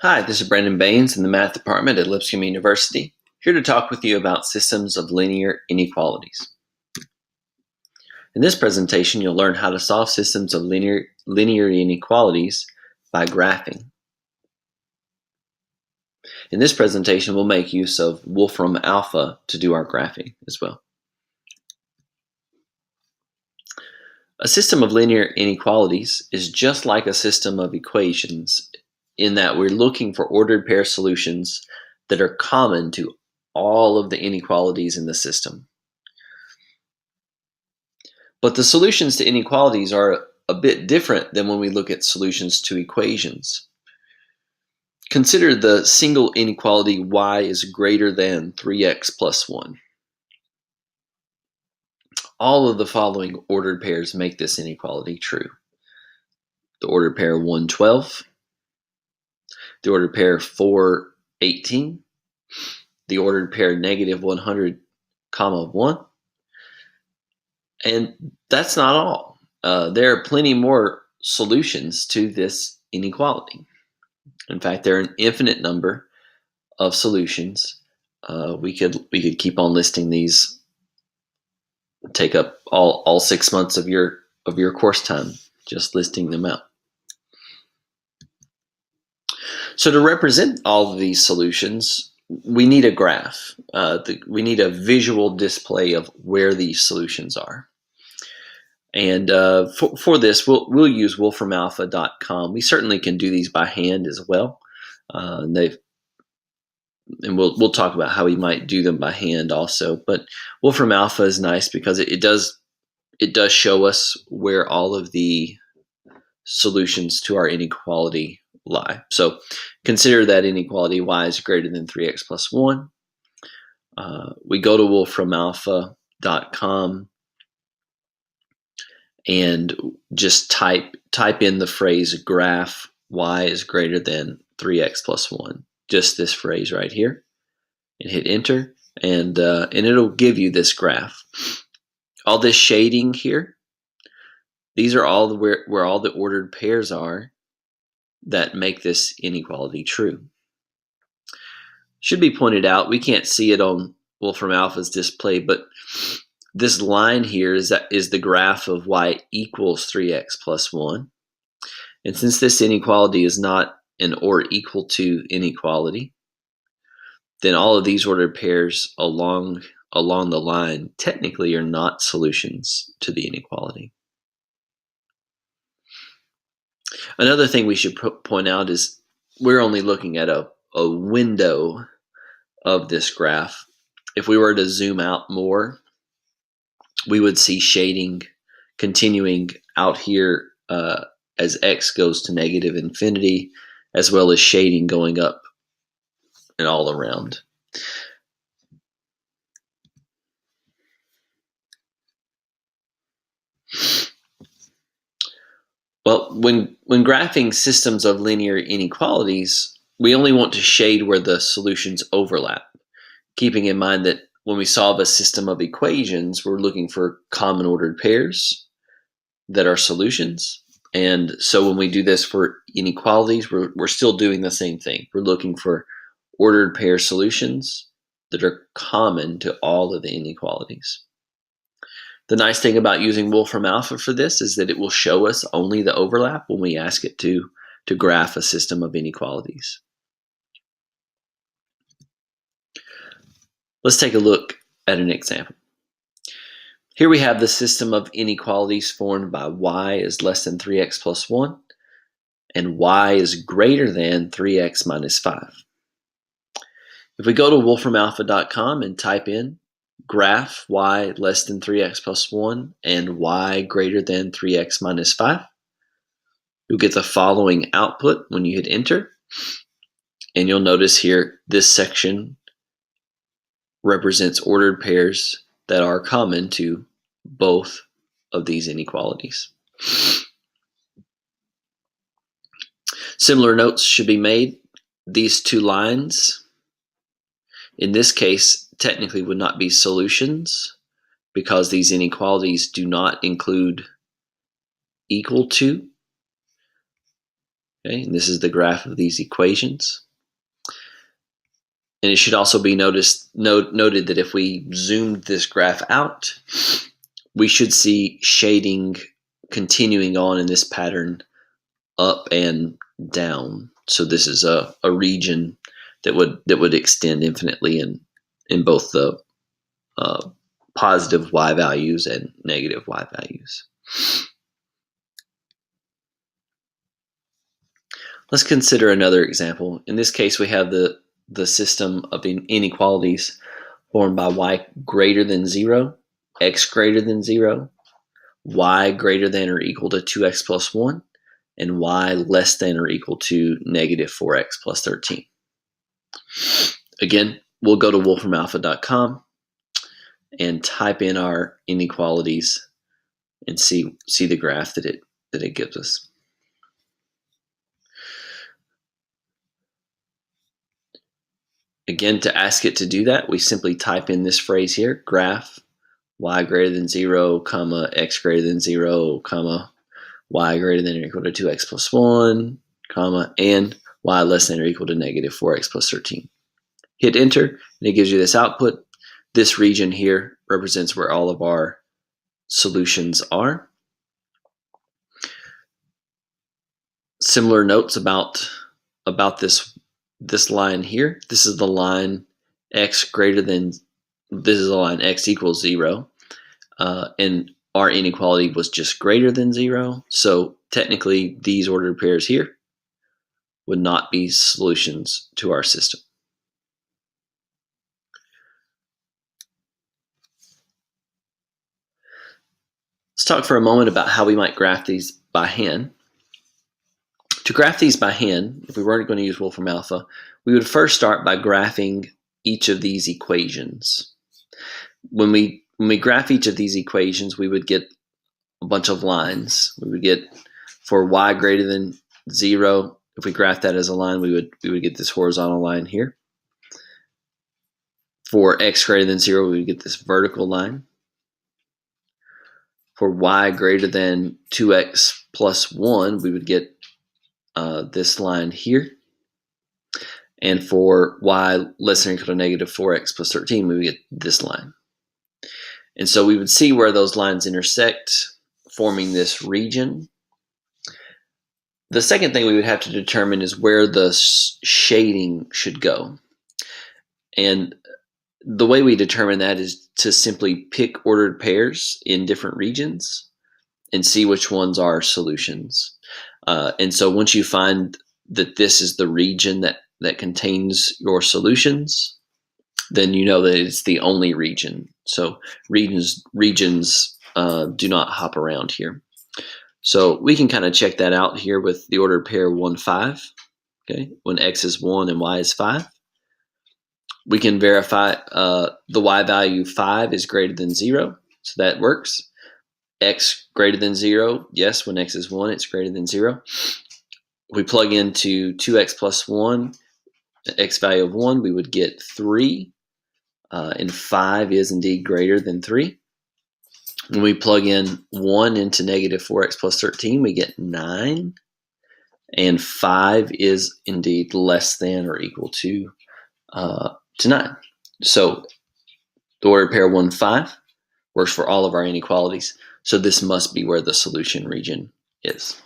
Hi, this is Brandon Baines in the Math Department at Lipscomb University, here to talk with you about systems of linear inequalities. In this presentation, you'll learn how to solve systems of linear inequalities by graphing. In this presentation, we'll make use of Wolfram Alpha to do our graphing as well. A system of linear inequalities is just like a system of equations in that we're looking for ordered pair solutions that are common to all of the inequalities in the system. But the solutions to inequalities are a bit different than when we look at solutions to equations. Consider the single inequality y is greater than 3x plus 1. All of the following ordered pairs make this inequality true. The ordered pair 112, the ordered pair 418, the ordered pair negative 100, 1. And that's not all. There are plenty more solutions to this inequality. In fact, there are an infinite number of solutions. We could keep on listing these, take up all 6 months of your course time just listing them out. So to represent all of these solutions, we need a graph. We need a visual display of where these solutions are. And for this, we'll use wolframalpha.com. We certainly can do these by hand as well. And we'll talk about how we might do them by hand also. But Wolfram Alpha is nice because it does show us where all of the solutions to our inequality lie. So consider that inequality y is greater than 3x plus 1. We go to wolframalpha.com and just type in the phrase graph y is greater than 3x plus 1. Just this phrase right here, and hit enter, and it'll give you this graph. All this shading here, these are all where all the ordered pairs are that make this inequality true. Should be pointed out, we can't see it on Wolfram Alpha's display, but this line here is the graph of y equals 3x plus 1. And since this inequality is not an or equal to inequality, then all of these ordered pairs along the line technically are not solutions to the inequality. Another thing we should point out is we're only looking at a window of this graph. If we were to zoom out more, we would see shading continuing out here as x goes to negative infinity, as well as shading going up and all around. Well, when graphing systems of linear inequalities, we only want to shade where the solutions overlap, keeping in mind that when we solve a system of equations, we're looking for common ordered pairs that are solutions. And so when we do this for inequalities, we're still doing the same thing. We're looking for ordered pair solutions that are common to all of the inequalities. The nice thing about using Wolfram Alpha for this is that it will show us only the overlap when we ask it to graph a system of inequalities. Let's take a look at an example. Here we have the system of inequalities formed by y is less than 3x plus 1 and y is greater than 3x minus 5. If we go to wolframalpha.com and type in graph y less than 3x plus 1 and y greater than 3x minus 5, you'll get the following output when you hit enter. And you'll notice here this section represents ordered pairs that are common to both of these inequalities. Similar notes should be made. These two lines, in this case, technically would not be solutions because these inequalities do not include equal to. Okay, and this is the graph of these equations. And it should also be noted that if we zoomed this graph out, we should see shading continuing on in this pattern up and down. So this is a region that would extend infinitely in both the positive y values and negative y values. Let's consider another example. In this case, we have the system of inequalities formed by y greater than 0, x greater than 0, y greater than or equal to 2x plus 1, and y less than or equal to negative 4x plus 13. Again, we'll go to wolframalpha.com and type in our inequalities and see the graph that it gives us. Again, to ask it to do that, we simply type in this phrase here, graph y greater than 0, comma, x greater than 0, comma, y greater than or equal to 2x plus 1, comma, and y less than or equal to negative 4x plus 13. Hit enter, and it gives you this output. This region here represents where all of our solutions are. Similar notes about this line here. This is the line x greater than, this is the line x equals 0, and our inequality was just greater than 0. So technically, these ordered pairs here would not be solutions to our system. Let's talk for a moment about how we might graph these by hand. To graph these by hand, if we weren't going to use Wolfram Alpha, we would first start by graphing each of these equations. When we graph each of these equations, we would get a bunch of lines. We would get, for y greater than 0, if we graph that as a line, we would get this horizontal line here. For x greater than 0, we would get this vertical line. For y greater than 2x plus 1, we would get this line here. And for y less than or equal to negative 4x plus 13, we would get this line. And so we would see where those lines intersect, forming this region. The second thing we would have to determine is where the shading should go. And the way we determine that is to simply pick ordered pairs in different regions and see which ones are solutions. And so once you find that this is the region that contains your solutions, then you know that it's the only region. So regions do not hop around here. So we can kind of check that out here with the ordered pair 1, 5. Okay, when x is 1 and y is 5. We can verify the y value 5 is greater than 0, so that works. X greater than 0, yes, when x is 1, it's greater than 0. We plug into 2x plus 1, the x value of 1, we would get 3, and 5 is indeed greater than 3. When we plug in 1 into negative 4x plus 13, we get 9, and 5 is indeed less than or equal to 9. So the ordered pair 1, 5 works for all of our inequalities. So this must be where the solution region is.